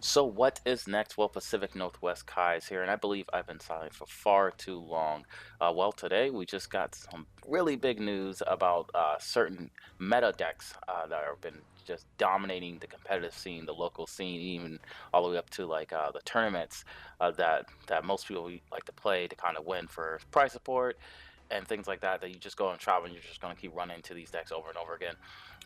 So what is next? Well, Pacific Northwest Kai is here, and I believe I've been silent for far too long. Well, today we just got some really big news about certain meta decks that have been just dominating the competitive scene, the local scene, even all the way up to like the tournaments that most people like to play to kind of win for prize support and things like that. That you just go and travel, and you're just going to keep running into these decks over and over again.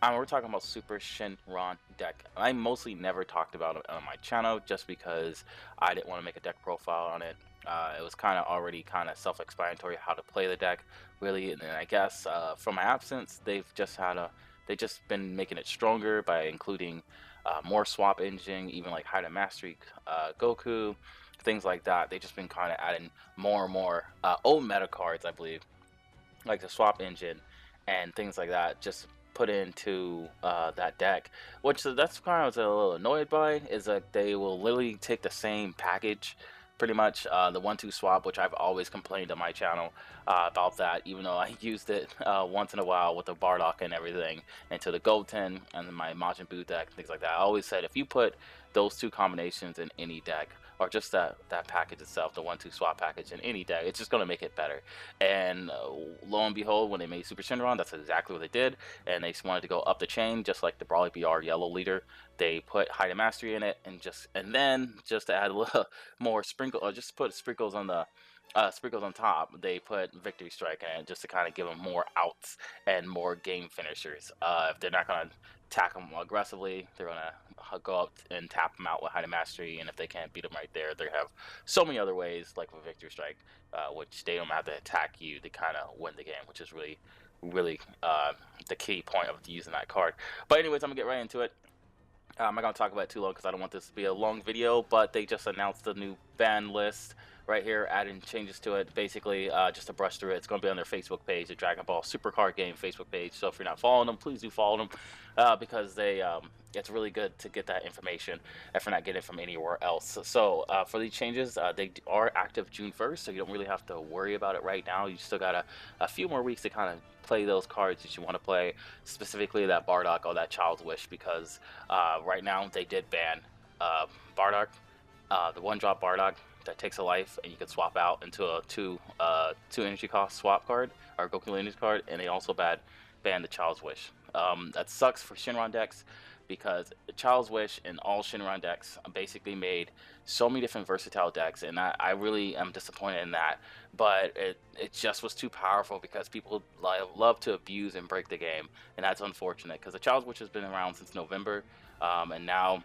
We're talking about Super Shinron deck. I mostly never talked about it on my channel just because I didn't want to make a deck profile on it. It was kind of already kind of self-explanatory how to play the deck, really. And then I guess from my absence, they've just been making it stronger by including more swap engine, even like Hide and Mastery, Goku, things like that. They've just been kind of adding more and more old meta cards, I believe, like the swap engine and things like that, just put into that deck, which that's kind of I was a little annoyed by, is that they will literally take the same package pretty much, the 1-2 swap, which I've always complained on my channel about that, even though I used it once in a while with the Bardock and everything into the Goten and my Majin Buu deck and things like that. I always said if you put those two combinations in any deck, or just that package itself, the 1-2 swap package in any deck, it's just going to make it better. And lo and behold, when they made Super Shenron, that's exactly what they did. And they just wanted to go up the chain, just like the Brawly BR Yellow leader. They put Hide and Mastery in it, and then just to add a little more sprinkle, or just put sprinkles on the sprinkles on top, they put Victory Strike in it just to kind of give them more outs and more game finishers. If they're not going to attack them aggressively, they're going to go up and tap them out with Hide and Mastery, and if they can't beat them right there, they have so many other ways, like with Victory Strike, which they don't have to attack you to kind of win the game, which is really the key point of using that card. But anyways, I'm going to get right into it. I'm not going to talk about it too long because I don't want this to be a long video, but they just announced the new ban list right here, adding changes to it. Basically, just to brush through it, it's going to be on their Facebook page, the Dragon Ball Super Card Game Facebook page. So if you're not following them, please do follow them because it's really good to get that information if you're not getting it from anywhere else. So for these changes, they are active June 1st, so you don't really have to worry about it right now. You still got a few more weeks to kind of play those cards that you want to play, specifically that Bardock or that Child's Wish, because right now they did ban Bardock, the one-drop Bardock that takes a life, and you can swap out into a two energy cost swap card or Goku energy card, and they also banned the Child's Wish. That sucks for Shinron decks because Child's Wish and all Shinron decks basically made so many different versatile decks, and I really am disappointed in that. But it just was too powerful because people love to abuse and break the game, and that's unfortunate because the Child's Wish has been around since November, and now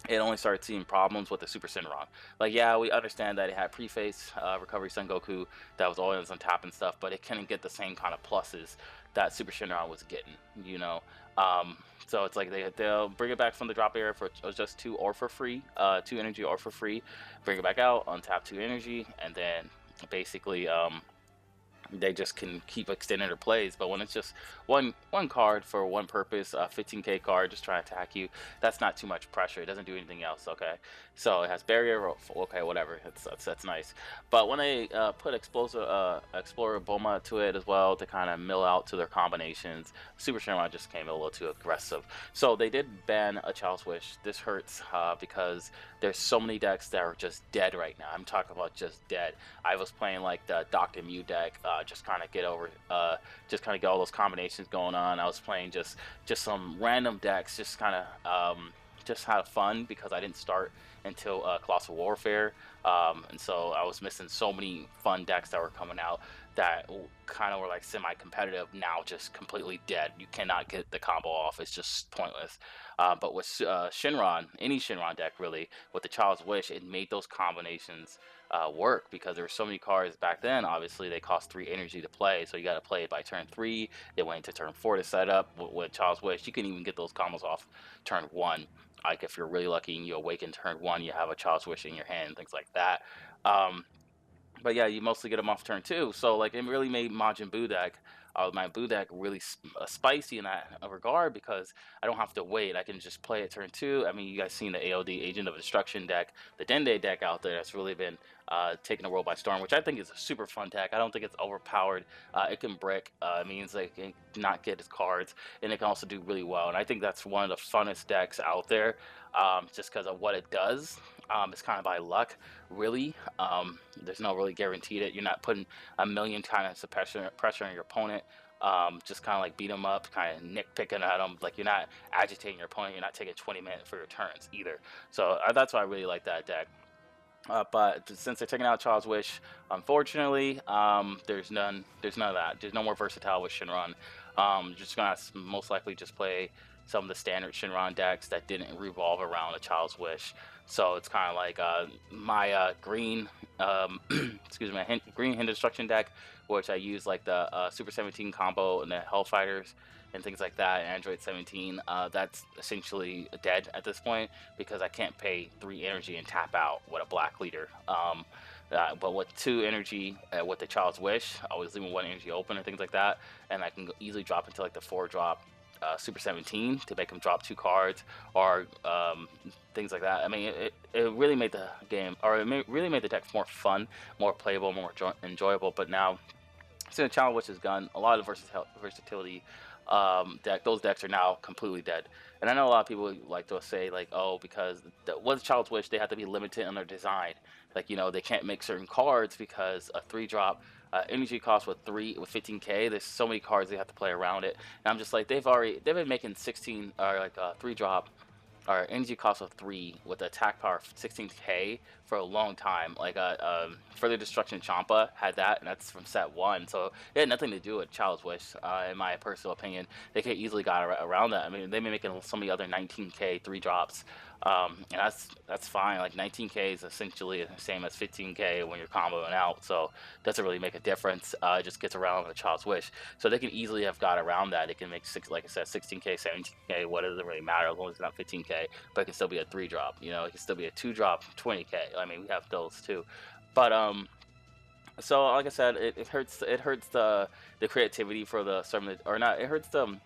it only started seeing problems with the Super Shenron. Like, yeah, we understand that it had Preface, Recovery Son Goku, that was always on top and stuff, but it couldn't get the same kind of pluses that Super Shenron was getting, you know? So it's like they'll bring it back from the drop era for just 2 or for free, 2 energy or for free, bring it back out, untap 2 energy, and then basically, they just can keep extending their plays. But when it's just one card for one purpose, a 15k card just trying to attack you, that's not too much pressure. It doesn't do anything else. Okay, so it has barrier, okay, whatever, that's nice. But when they put Explorer Boma to it as well to kind of mill out to their combinations, Super Shenron just came a little too aggressive. So they did ban a Child's Wish. This hurts because there's so many decks that are just dead right now. I'm talking about just dead. I was playing like the Dr. Mew deck, just kind of get all those combinations going on. I was playing just some random decks, just kind of just had fun because I didn't start until Colossal Warfare, and so I was missing so many fun decks that were coming out that kind of were like semi-competitive, now just completely dead. You cannot get the combo off, it's just pointless. But with Shinron, any Shinron deck really, with the Child's Wish, it made those combinations work because there were so many cards back then. Obviously they cost 3 energy to play, so you got to play it by turn 3. They went into turn 4 to set up. With Child's Wish, you can even get those combos off turn 1. Like if you're really lucky and you awaken turn 1, you have a Child's Wish in your hand, things like that. But yeah, you mostly get them off turn 2. So like it really made Majin Buu deck, my Buu deck, really spicy in that regard because I don't have to wait. I can just play it turn 2. I mean, you guys seen the AOD Agent of Destruction deck, the Dende deck out there that's really been taking the world by storm, which I think is a super fun deck. I don't think it's overpowered. It can brick. It means they can not get its cards, and it can also do really well. And I think that's one of the funnest decks out there, just because of what it does. It's kind of by luck, really. There's no really guaranteed it. You're not putting a million times of pressure on your opponent. Just kind of like beat them up, kind of nitpicking at them. Like, you're not agitating your opponent. You're not taking 20 minutes for your turns either. So that's why I really like that deck. But since they're taking out Child's Wish, unfortunately, there's none of that. There's no more versatile with Shinron. Just gonna most likely just play some of the standard Shinron decks that didn't revolve around a Child's Wish. So it's kind of like my green, excuse me, green Hidden Destruction deck, which I use like the Super 17 combo and the Hellfighters and things like that. Android 17, that's essentially dead at this point because I can't pay 3 energy and tap out with a black leader. But with 2 energy, with the Child's Wish, I always leaving 1 energy open and things like that, and I can easily drop into like the 4-drop Super 17 to make them drop 2 cards, or things like that. I mean, it really made the game, or really made the deck more fun, more playable, more enjoyable. But now, since Challenge Wish is gone, a lot of versatility those decks are now completely dead. And I know a lot of people like to say, like, oh, because with Child's Wish, they have to be limited in their design. Like, you know, they can't make certain cards because a 3-drop energy cost with 15k. There's so many cards they have to play around it. And I'm just like, they've been making 16 or like 3-drop or energy cost of 3 with attack power of 16k for a long time. Like Further Destruction Champa had that, and that's from set 1, so it had nothing to do with Child's Wish. In my personal opinion, they could easily got around that. I mean, they've been making so many other 19k 3-drops, and that's fine. Like 19k is essentially the same as 15k when you're comboing out, so it doesn't really make a difference. It just gets around the Child's Wish, so they can easily have got around that. They can make like I said, 16k, 17k, what doesn't really matter as long as it's not 15k, but it can still be a 3-drop. You know, it can still be a 2-drop 20k. I mean, we have those too. But so like I said, it hurts the creativity for the some of the, or not, it hurts them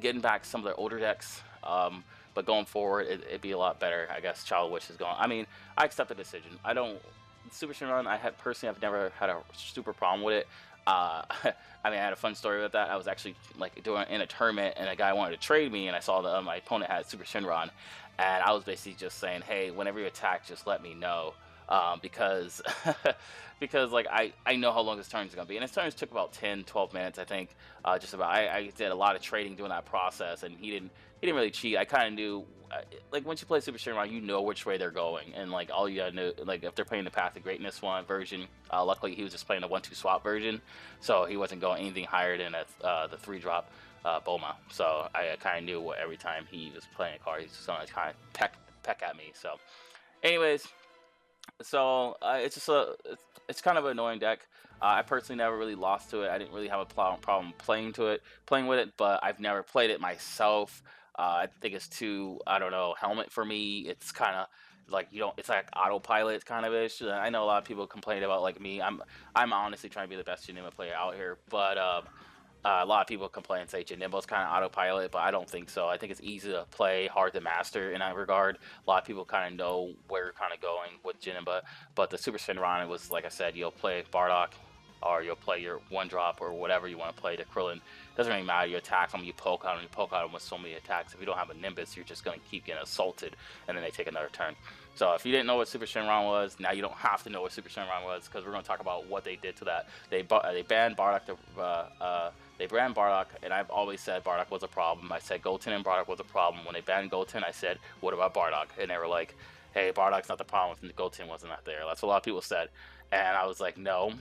getting back some of their older decks. But going forward, it'd be a lot better. I guess Child Wish is gone. I mean, I accept the decision. I don't Super Shinron. I've never had a super problem with it. I mean, I had a fun story with that. I was actually like doing in a tournament, and a guy wanted to trade me, and I saw that my opponent had Super Shinron, and I was basically just saying, hey, whenever you attack, just let me know. Because because like I know how long his turn is gonna be, and his turns took about 10-12 minutes, I think. Just about. I did a lot of trading during that process, and he didn't really cheat. I kind of knew, like, once you play Super Shenron, you know which way they're going, and like all you gotta know, like if they're playing the Path of Greatness version. Luckily, he was just playing the 1-2 swap version, so he wasn't going anything higher than the 3-drop Boma. So I kind of knew every time he was playing a card, he's just gonna kind of peck at me. So, anyways. So it's just it's kind of an annoying deck. I personally never really lost to it. I didn't really have a problem playing with it, but I've never played it myself. I think it's too, I don't know, helmet for me. It's kind of like it's like autopilot kind of ish. I know a lot of people complain about, like me. I'm honestly trying to be the best Janima player out here, but a lot of people complain and say Janimbo's kind of autopilot, but I don't think so. I think it's easy to play, hard to master in that regard. A lot of people kind of know where you're kind of going with Janimba, but the Super Shenron was, like I said, you'll play Bardock, or you'll play your 1-drop or whatever you want to play to Krillin. Doesn't really matter. You attack them, you poke at them with so many attacks. If you don't have a Nimbus, you're just going to keep getting assaulted, and then they take another turn. So if you didn't know what Super Shenron was, now you don't have to know what Super Shenron was, because we're going to talk about what they did to that. They banned Bardock. They banned Bardock, and I've always said Bardock was a problem. I said Goten and Bardock was a problem. When they banned Goten, I said, what about Bardock? And they were like, hey, Bardock's not the problem if Goten wasn't out there. That's what a lot of people said. And I was like, no,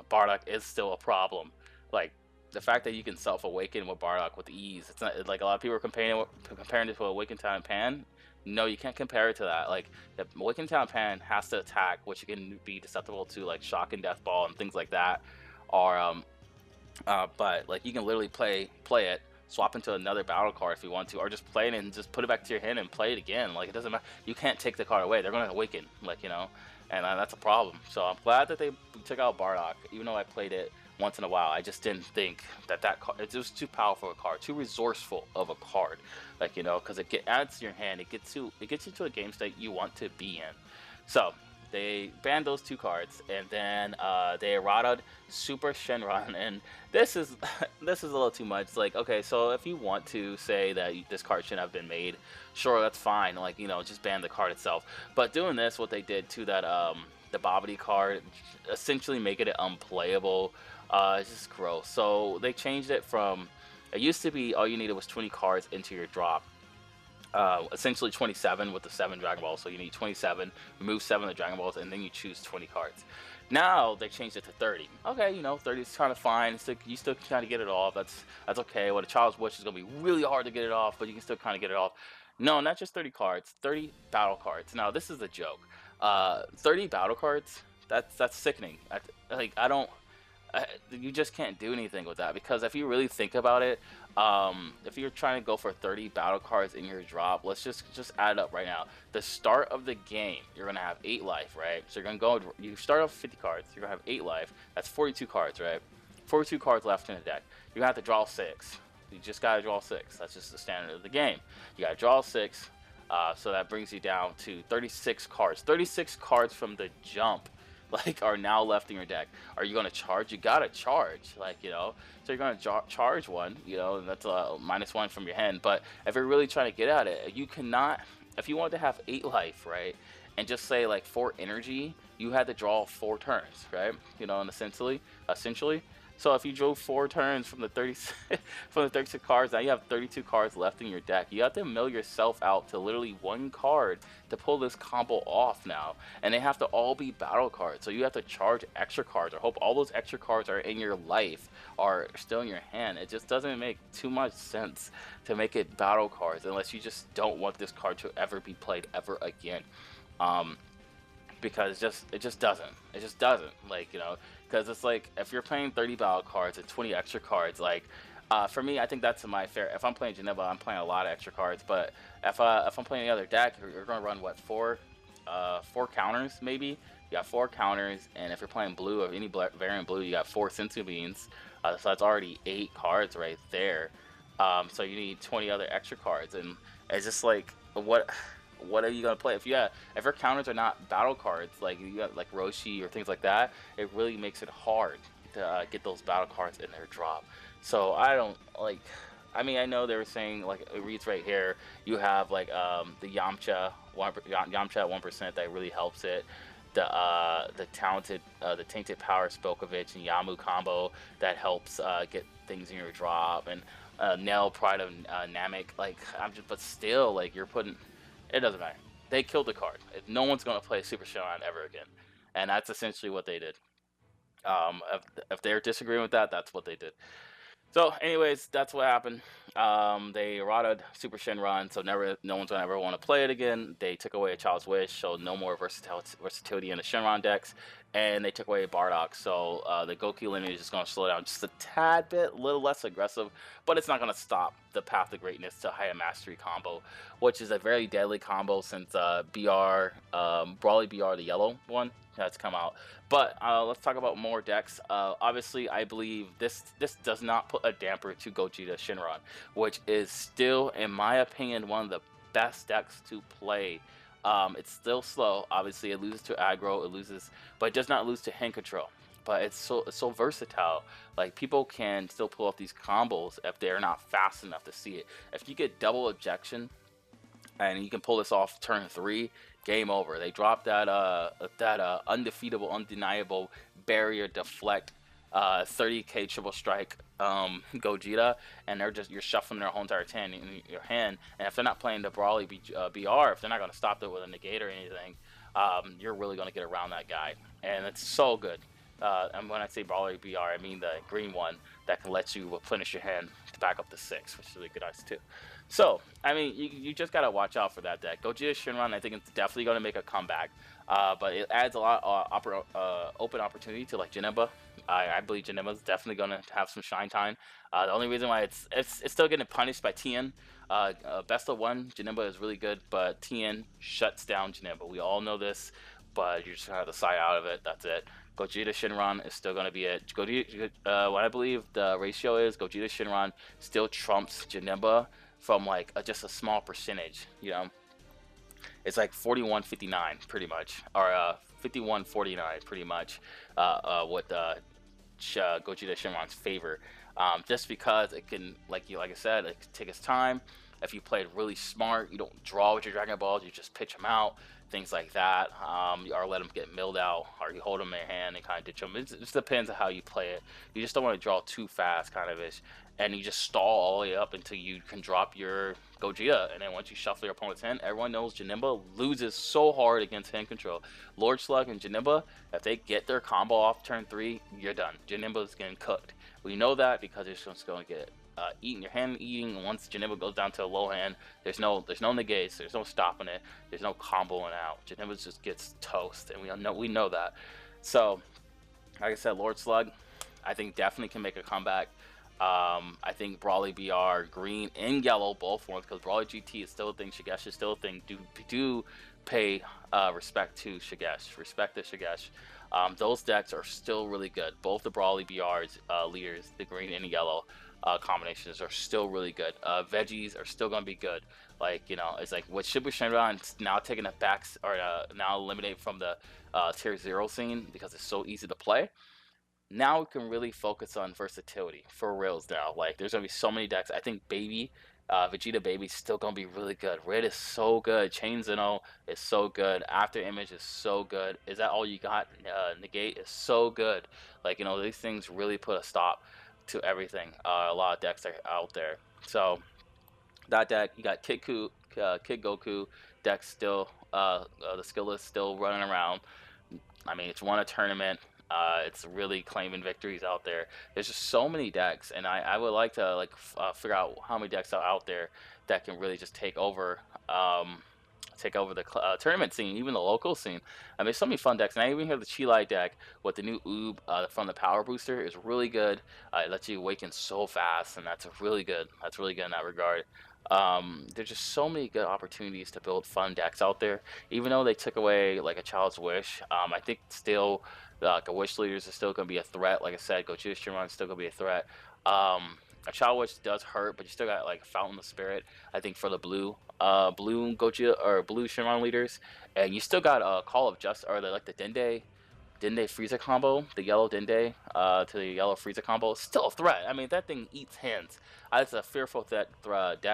Bardock is still a problem. Like, the fact that you can self-awaken with Bardock with ease, it's not like a lot of people are comparing it to Awakened Town Pan. No, you can't compare it to that. Like, the Awakened Town Pan has to attack, which can be susceptible to like Shock and Death Ball and things like that. Or but like, you can literally play it, swap into another battle card if you want to, or just play it and just put it back to your hand and play it again. Like, it doesn't matter. You can't take the card away. They're going to awaken, like, you know, and that's a problem. So I'm glad that they took out Bardock, even though I played it once in a while. I just didn't think that card, it was too powerful a card, too resourceful of a card, like, you know, because it adds to your hand. It gets you to a game state you want to be in. So They banned those two cards, and then they errata Super Shenron, and this is this is a little too much. Like, okay, so if you want to say that this card shouldn't have been made, sure, that's fine. Like, you know, just ban the card itself. But doing this, what they did to that the Bobbity card, essentially making it unplayable, it's just gross. So they changed it from, it used to be all you needed was 20 cards into your drop. Essentially 27 with the 7 Dragon Balls. So you need 27, remove 7 of the Dragon Balls, and then you choose 20 cards. Now they changed it to 30. Okay, you know, 30 is kind of fine. Still, you still kind of get it off. That's okay. Well, a Child's Wish is gonna be really hard to get it off, but you can still kind of get it off. No, not just 30 cards, 30 battle cards. Now this is a joke. 30 battle cards. That's sickening. I don't. You just can't do anything with that, because if you really think about it, if you're trying to go for 30 battle cards in your drop, let's just add it up right now. The start of the game, you're gonna have 8 life, right? So you're gonna go, you start off 50 cards, you're gonna have 8 life. That's 42 cards, right? 42 cards left in the deck. You're gonna have to draw 6. You just gotta draw 6. That's just the standard of the game. You gotta draw 6. So that brings you down to 36 cards. 36 cards from the jump, like, are now left in your deck. Are you going to charge? You got to charge, like, you know. So you're going to charge one, you know, and that's a -1 from your hand. But if you're really trying to get at it, you cannot, if you want to have 8 life, right, and just say, like, 4 energy, you had to draw 4 turns, right? You know, and essentially. So if you drew 4 turns from the 30 from the 36 cards, now you have 32 cards left in your deck. You have to mill yourself out to literally 1 card to pull this combo off now, and they have to all be battle cards. So you have to charge extra cards, or hope all those extra cards are in your life, are still in your hand. It just doesn't make too much sense to make it battle cards unless you just don't want this card to ever be played ever again. Because it just doesn't, like, you know, because it's like, if you're playing 30 battle cards and 20 extra cards, like, for me, I think that's my fair. If I'm playing Geneva, I'm playing a lot of extra cards. But if I'm playing the other deck, you're gonna run what, 4 counters maybe. You got 4 counters, and if you're playing blue or any variant blue, you got 4 sensu beans. So that's already 8 cards right there. So you need 20 other extra cards, and it's just like, what are you gonna play if if your counters are not battle cards, like you got like Roshi or things like that? It really makes it hard to get those battle cards in their drop. So I don't like. I mean, I know they were saying, like, it reads right here, you have like the Yamcha at 1% that really helps it. The Tainted Power Spilkovich and Yamu combo that helps get things in your drop, and Nell Pride of Namek. Like, but still, like, you're putting. It doesn't matter. They killed the card. No one's going to play Super Shenron ever again. And that's essentially what they did. If they're disagreeing with that, that's what they did. So, anyways, that's what happened. They errata Super Shenron, so no one's gonna ever want to play it again. They took away a Child's Wish, so no more versatility in the Shenron decks, and they took away Bardock, so the Goku lineage is gonna slow down just a tad bit, a little less aggressive, but it's not gonna stop the Path to Greatness to Higher Mastery combo, which is a very deadly combo since Brawly BR, the yellow one, that's come out. But let's talk about more decks. Obviously, I believe this does not put a damper to Gogeta Shenron, which is still, in my opinion, one of the best decks to play. It's still slow. Obviously, it loses to aggro, but it does not lose to hand control. But it's so versatile. Like, people can still pull off these combos if they're not fast enough to see it. If you get double objection, and you can pull this off turn 3, game over. They dropped that undefeatable, undeniable barrier deflect 30k triple strike Gogeta, and you're shuffling their whole entire hand in your hand. And if they're not playing the Brawly BR, if they're not going to stop it with a negate or anything, you're really going to get around that guy, and it's so good. And when I say Brawly BR, I mean the green one that can let you replenish your hand to back up to 6, which is really good ice too. So, I mean, you just gotta watch out for that deck. Gogeta Shenron, I think it's definitely gonna make a comeback, but it adds a lot of open opportunity to, like, Janemba. I believe Janemba's definitely gonna have some shine time. The only reason why it's still getting punished by Tien. Best of 1, Janemba is really good, but Tien shuts down Janemba. We all know this, but you're just gonna have to side out of it. That's it. Gogeta Shenron is still going to be it. What I believe the ratio is, Gogeta Shenron still trumps Janemba from, like, just a small percentage, you know. It's like 41-59 pretty much, or 51-49 pretty much, with Gogeta Shenron's favor, just because it can, like I said, it can take its time. If you played really smart, you don't draw with your Dragon Balls, you just pitch them out, things like that, or let them get milled out, or you hold them in your hand and kind of ditch them. It just depends on how you play it. You just don't want to draw too fast, kind of ish, and you just stall all the way up until you can drop your Gogeta, and then once you shuffle your opponent's hand, everyone knows Janemba loses so hard against hand control. Lord Slug and Janemba, if they get their combo off turn 3, you're done. Janemba's getting cooked. We know that because it's just going to get eating your hand eating. Once Janemba goes down to a low hand, there's no negates, there's no stopping it, there's no comboing out. Janemba just gets toast, and we know that. So, like I said, Lord Slug, I think definitely can make a comeback. I think Brawly BR, green and yellow, both forms, because Brawly GT is still a thing, Shigesh is still a thing. Do pay respect to Shigesh, respect to Shigesh. Those decks are still really good. Both the Brawly BR's leaders, the green and the yellow combinations, are still really good. Veggies are still gonna be good. Like, you know, it's like with Super Shenron now taking a back, or now eliminate from the tier 0 scene because it's so easy to play. Now we can really focus on versatility for reals now. Like, there's gonna be so many decks. I think Baby, Vegeta Baby is still gonna be really good. Red is so good. Chain Zeno is so good. After Image is so good. Is that all you got? Negate is so good. Like, you know, these things really put a stop to everything. A lot of decks are out there. So that deck, you got Kid Goku deck still. The skill is still running around. I mean, it's won a tournament. It's really claiming victories out there. There's just so many decks, and I would like to figure out how many decks are out there that can really just take over the tournament scene, even the local scene. I mean, there's so many fun decks, and I even have the Chi deck with the new Oob from the Power Booster is really good. It lets you awaken so fast, and that's really good. That's really good in that regard. There's just so many good opportunities to build fun decks out there. Even though they took away like a Child's Wish, I think still like a Wish Leaders is still going to be a threat. Like I said, Gogeta Shenron is still going to be a threat. A Child Wish does hurt, but you still got like Fountain of Spirit, I think, for the blue Gogeta or blue Shenron leaders, and you still got Call of Justice, or the Dende Frieza combo, the yellow Dende to the yellow Frieza combo, still a threat. I mean, that thing eats hands. That's a fearful deck,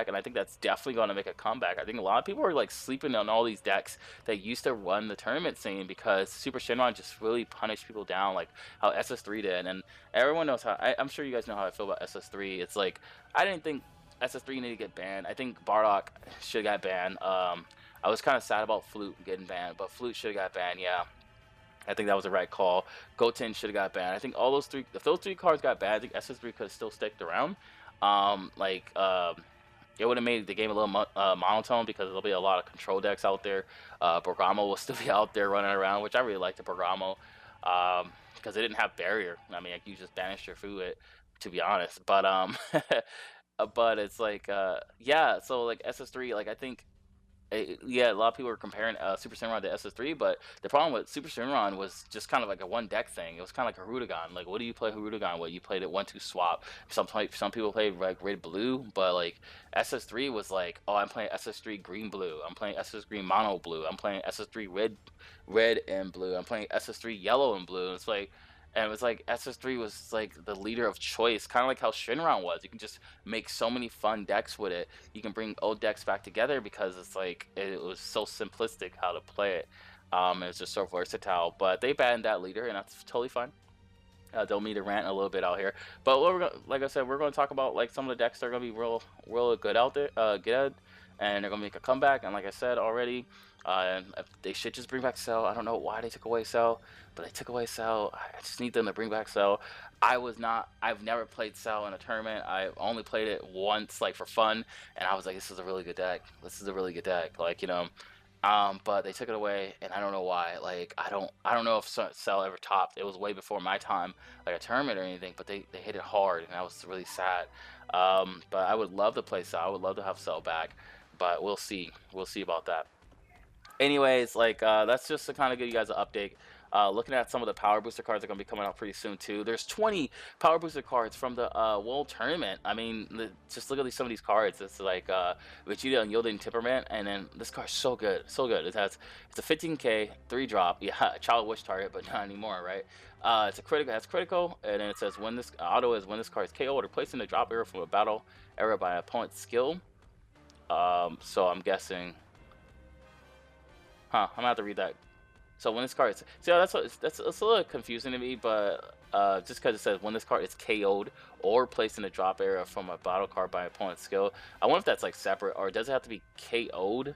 and I think that's definitely going to make a comeback. I think a lot of people are like sleeping on all these decks that used to run the tournament scene because Super Shenron just really punished people down, like how SS3 did. And everyone knows how. I'm sure you guys know how I feel about SS3. It's like, I didn't think SS3 needed to get banned. I think Bardock should have got banned. I was kind of sad about Flute getting banned, but Flute should have got banned. Yeah. I think that was the right call. Goten should have got banned. I think all those three, if those 3 cards got banned, I think SS3 could have still sticked around. It would have made the game a little monotone because there'll be a lot of control decks out there. Bergamo will still be out there running around, which I really like the Bergamo because it didn't have barrier. I mean, like, you just banished your food, to be honest. But but it's like yeah. So like SS3, like I think. Yeah, a lot of people are comparing Super Shenron to SS3, but the problem with Super Shenron was just kind of like a one deck thing. It was kind of like a Harudagon. Like, what do you play Harudagon with? You played it 1-2 swap. Some people played like red blue, but like SS3 was like, oh, I'm playing SS3 green blue. I'm playing SS3 green mono blue. I'm playing SS3 red and blue. I'm playing SS3 yellow and blue. It's like. And it was like SS3 was like the leader of choice, kind of like how Shenron was. You can just make so many fun decks with it. You can bring old decks back together because it's like it was so simplistic how to play it. It was just so versatile. But they banned that leader, and that's totally fine. Don't mean to rant a little bit out here, but like I said, we're going to talk about like some of the decks that are going to be real good out there, good, and they're going to make a comeback. And like I said already, they should just bring back Cell. I don't know why they took away Cell, but they took away Cell. I just need them to bring back Cell. I've never played Cell in a tournament. I only played it once, like for fun, and I was like, this is a really good deck. This is a really good deck. Like, you know. But they took it away, and I don't know why. Like, I don't know if Cell ever topped. It was way before my time, like a tournament or anything. But they hit it hard, and I was really sad. But I would love to play Cell. I would love to have Cell back, but we'll see. We'll see about that. Anyways, like that's just to kind of give you guys an update Looking at some of the power booster cards that are going to be coming out pretty soon too. There's 20 power booster cards from the World Tournament. I mean, just look at some of these cards. It's like Vegeta Unyielding Temperament, and then this card's so good, so good. It's a 15k 3-drop. Yeah, child wish target, but not anymore, right? It's a critical, has critical, and then it says when this auto is when this card is KO'd or placed in the drop area from a battle area by an opponent's skill. So I'm guessing, I'm gonna have to read that. So when this card is, see, that's a little confusing to me, but just because it says when this card is KO'd or placed in the drop area from a battle card by opponent's skill, I wonder if that's like separate, or does it have to be KO'd?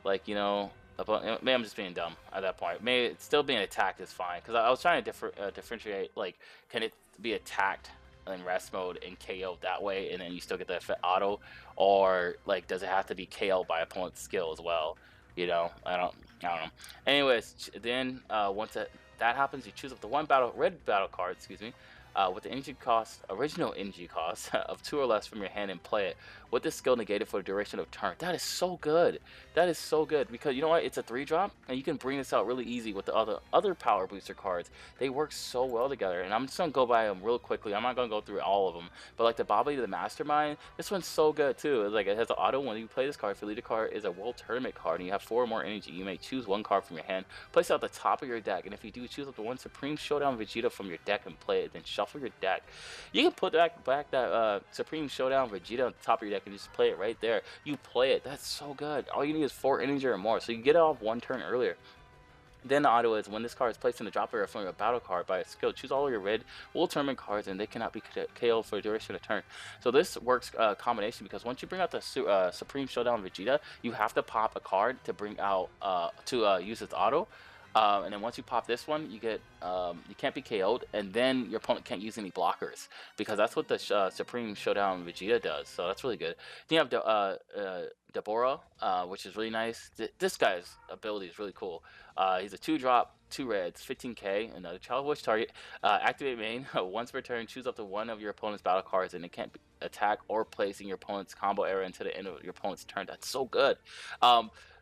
Like, you know, maybe I'm just being dumb at that point. Maybe it's still being attacked is fine, because I was trying to differentiate, like, can it be attacked in rest mode and KO'd that way, and then you still get the auto, or like does it have to be KO'd by opponent's skill as well? You know, I don't know. Anyways, then once that happens, you choose up the one red battle card, excuse me, with the original energy cost of 2 or less from your hand, and play it with this skill negated for the duration of turn. That is so good. That is so good, because you know what? It's a 3-drop, and you can bring this out really easy with the other power booster cards. They work so well together, and I'm just gonna go by them real quickly. I'm not gonna go through all of them, but like the Bobby the Mastermind, this one's so good too. It's like, it has an auto when you play this card. If your leader card is a World Tournament card and you have 4 or more energy, you may choose one card from your hand, place it at the top of your deck, and if you do, choose up the one Supreme Showdown Vegeta from your deck and play it. Then shuffle your deck. You can put back that Supreme Showdown Vegeta on the top of your deck and just play it right there. You play it. That's so good. All you need is 4 energy or more, so you get it off 1 turn earlier. Then the auto is when this card is placed in the drop area from your battle card by a skill, choose all of your red World Tournament cards, and they cannot be KO'd for the duration of the turn. So this works combination, because once you bring out the Supreme Showdown Vegeta, you have to pop a card to bring out use its auto. And then once you pop this one, you get you can't be KO'd, and then your opponent can't use any blockers, because that's what the Supreme Showdown Vegeta does. So that's really good. Then you have Deborah, which is really nice. This guy's ability is really cool. He's a 2-drop, 2 reds, 15k, another child wish target. Activate main once per turn. Choose up to one of your opponent's battle cards, and it can't attack or place in your opponent's combo area until the end of your opponent's turn. That's so good.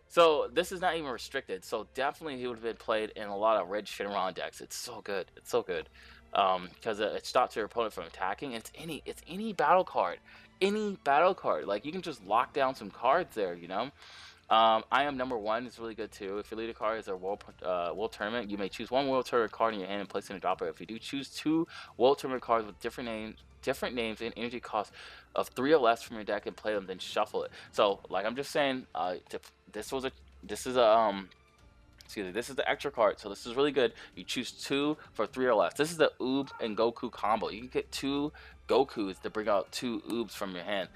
So this is not even restricted, so definitely he would have been played in a lot of red Shenron decks. It's so good. It's so good. Because it stops your opponent from attacking. And it's any battle card. Any battle card. Like, you can just lock down some cards there, you know? I am number 1 is really good too. If your leader card is a World Tournament, you may choose 1 World Tournament card in your hand and place it in a dropper. If you do, choose 2 World Tournament cards with different names and energy cost of 3 or less from your deck and play them, then shuffle it. So, like I'm just saying, this is the extra card, so this is really good. You choose 2 for 3 or less. This is the Oob and Goku combo. You can get 2 Gokus to bring out 2 Oobs from your hand.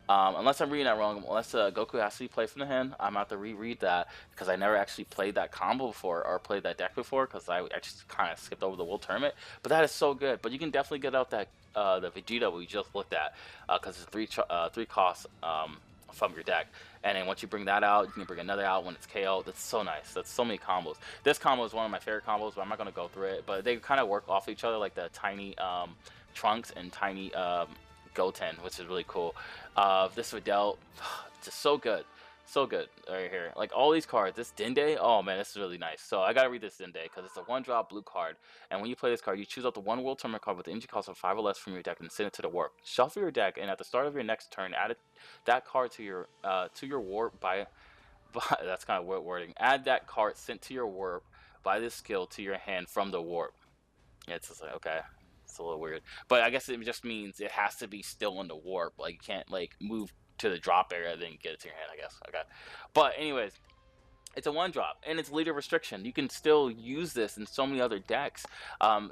Unless I'm reading that wrong, unless Goku has to be played from the hand, I'm about to reread that, because I never actually played that combo before, or played that deck before, because I just kind of skipped over the World Tournament. But that is so good. But you can definitely get out that the Vegeta we just looked at, because it's 3 costs from your deck. And then once you bring that out, you can bring another out when it's KO. That's so nice. That's so many combos. This combo is one of my favorite combos, but I'm not going to go through it. But they kind of work off each other, like the tiny Trunks and tiny Goten, which is really cool. This Videl, just so good. So good right here. Like, all these cards, this Dende, oh man, this is really nice. So I gotta read this Dende, because it's a 1-drop blue card, and when you play this card, you choose out the 1 World Tournament card with the energy cost of 5 or less from your deck and send it to the warp. Shuffle your deck, and at the start of your next turn, add that card to your warp by that's kind of weird wording. Add that card sent to your warp by this skill to your hand from the warp. Yeah, it's just like, okay, it's a little weird, but I guess it just means it has to be still in the warp. Like, you can't like move to the drop area then get it to your hand, I guess. Okay, but anyways, it's a 1-drop, and it's leader restriction. You can still use this in so many other decks.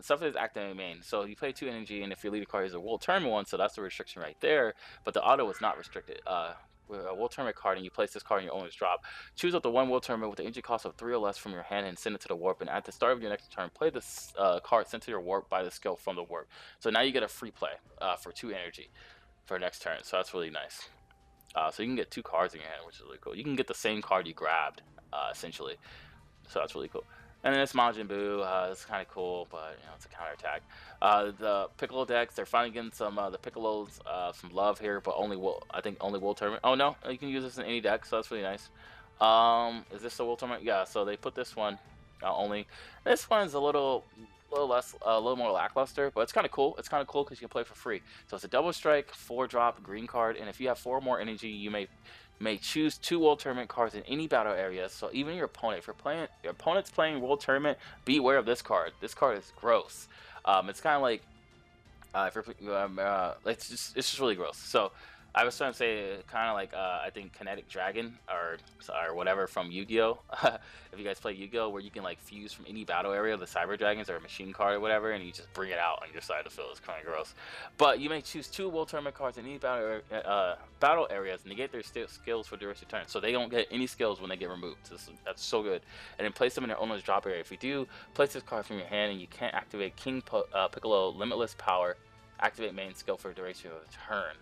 Stuff is activating main, so you play 2 energy, and if your leader card is a World Tournament one, so that's the restriction right there. But the auto is not restricted. With a World Tournament card, and you place this card in your owner's drop. Choose up the 1 World Tournament with the energy cost of 3 or less from your hand and send it to the warp. And at the start of your next turn, play this card sent to your warp by the skill from the warp. So now you get a free play for 2 energy for next turn. So that's really nice. So you can get 2 cards in your hand, which is really cool. You can get the same card you grabbed, essentially. So that's really cool. And then it's Majin Buu. It's kind of cool, but you know, it's a counterattack. The Piccolo decks, they're finally getting some the Piccolos some love here, but I think only World Tournament. Oh no, you can use this in any deck, so that's really nice. Is this the World Tournament? Yeah. So they put this one only. This one's a little more lackluster, but it's kind of cool. It's kind of cool because you can play for free. So it's a double strike, 4-drop green card, and if you have 4 more energy, you may choose 2 World Tournament cards in any battle area. So even your opponent, if your opponent's playing World Tournament, beware of this card. This card is gross. It's kind of like if you're, it's just really gross. So I was trying to say kind of like I think Kinetic Dragon or whatever from Yu-Gi-Oh. If you guys play Yu-Gi-Oh, where you can like fuse from any battle area, the Cyber Dragons or a machine card or whatever, and you just bring it out on your side of the field. It's kind of gross. But you may choose 2 World Tournament cards in any battle areas, negate their skills for the rest of your turn, so they don't get any skills when they get removed. That's so good. And then place them in their owner's drop area. If you do, place this card from your hand and you can't activate King Piccolo Limitless Power. Activate main skill for the duration of the turn.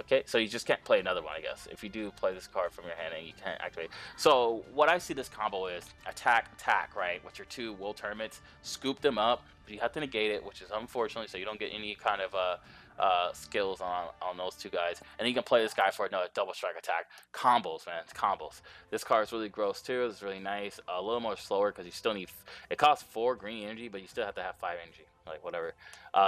Okay, so you just can't play another one, I guess. If you do play this card from your hand and you can't activate. So what I see this combo is attack, right? With your 2 World Tournaments, scoop them up. You have to negate it, which is unfortunately, so you don't get any kind of skills on those 2 guys. And then you can play this guy for another double strike attack. Combos, man, it's combos. This card is really gross too. It's really nice. A little more slower because you still need. It costs 4 green energy, but you still have to have 5 energy. Like whatever.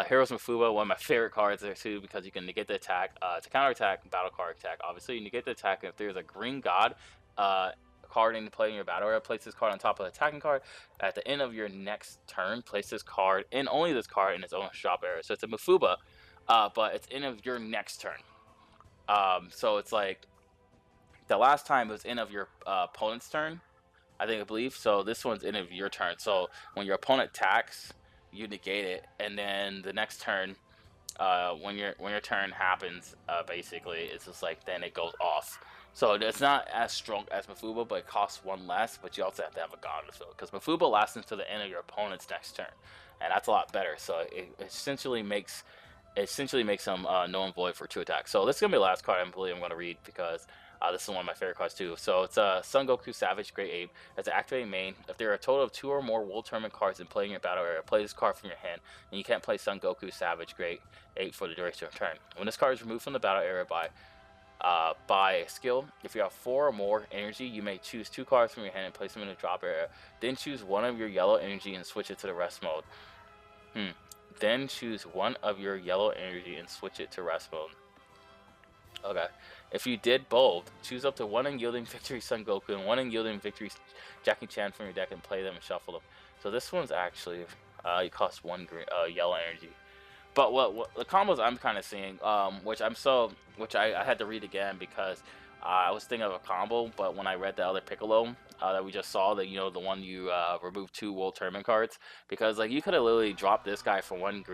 Heroes Mafuba, one of my favorite cards there too, because you can negate the attack. To counter attack, battle card attack. Obviously, you negate the attack if there's a green god card in play in your battle area. Place this card on top of the attacking card. At the end of your next turn, place this card and only this card in its own drop area. So it's a Mafuba, but it's end of your next turn. So it's like the last time it was end of your opponent's turn, I believe. So this one's end of your turn. So when your opponent attacks, you negate it, and then the next turn, when your turn happens, basically it's just like then it goes off. So it's not as strong as Mafuba, but it costs 1 less. But you also have to have a god in the field because Mafuba lasts until the end of your opponent's next turn, and that's a lot better. So it essentially makes them null and void for 2 attacks. So this is gonna be the last card I believe I'm gonna read because this is one of my favorite cards too. So it's Son Goku Savage Great Ape. As an activating main, if there are a total of 2 or more World Tournament cards in play in your battle area, play this card from your hand, and you can't play Son Goku Savage Great Ape for the duration of your turn. When this card is removed from the battle area by a skill, if you have 4 or more energy, you may choose 2 cards from your hand and place them in the drop area. Then choose one of your yellow energy and switch it to the rest mode. Then choose one of your yellow energy and switch it to rest mode. Okay. If you did both, choose up to 1 Unyielding Victory Son Goku and 1 Unyielding Victory Jackie Chan from your deck and play them and shuffle them. So this one's actually it costs 1 green, yellow energy. But what the combos I'm kind of seeing, which I had to read again because I was thinking of a combo, but when I read the other Piccolo that we just saw, that the one you remove 2 World Tournament cards, because like you could have literally dropped this guy for 1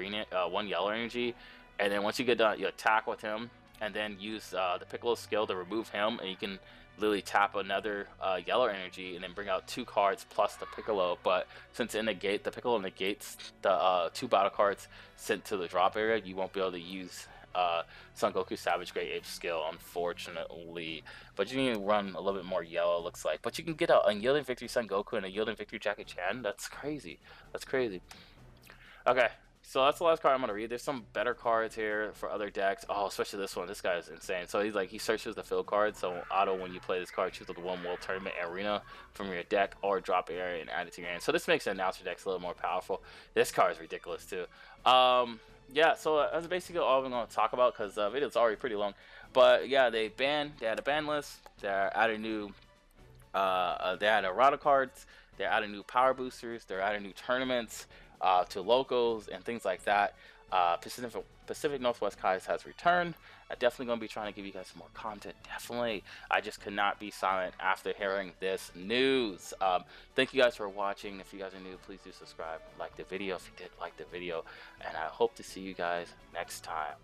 yellow energy, and then once you get done, you attack with him, and then use the Piccolo skill to remove him, and you can literally tap another yellow energy, and then bring out 2 cards plus the Piccolo. But since the Piccolo negates the 2 battle cards sent to the drop area, you won't be able to use Son Goku Savage Great Ape skill, unfortunately. But you need to run a little bit more yellow, it looks like. But you can get a Unyielding Victory Son Goku and a Unyielding Victory Jackie Chan. That's crazy. That's crazy. Okay, so that's the last card I'm gonna read. There's some better cards here for other decks. Oh, especially this one. This guy is insane. So he searches the field card. So auto, when you play this card, choose the 1 World Tournament Arena from your deck or drop area and add it to your hand. So this makes the announcer decks a little more powerful. This card is ridiculous too. Yeah, so that's basically all I'm going to talk about because the video's already pretty long. But yeah, they had a ban list. They're adding new, they added errata cards. They're adding new power boosters. They're adding new tournaments to locals and things like that. Pacific Northwest Kais has returned. I'm definitely going to be trying to give you guys some more content. Definitely. I just could not be silent after hearing this news. Thank you guys for watching. If you guys are new, please do subscribe. Like the video if you did like the video. And I hope to see you guys next time.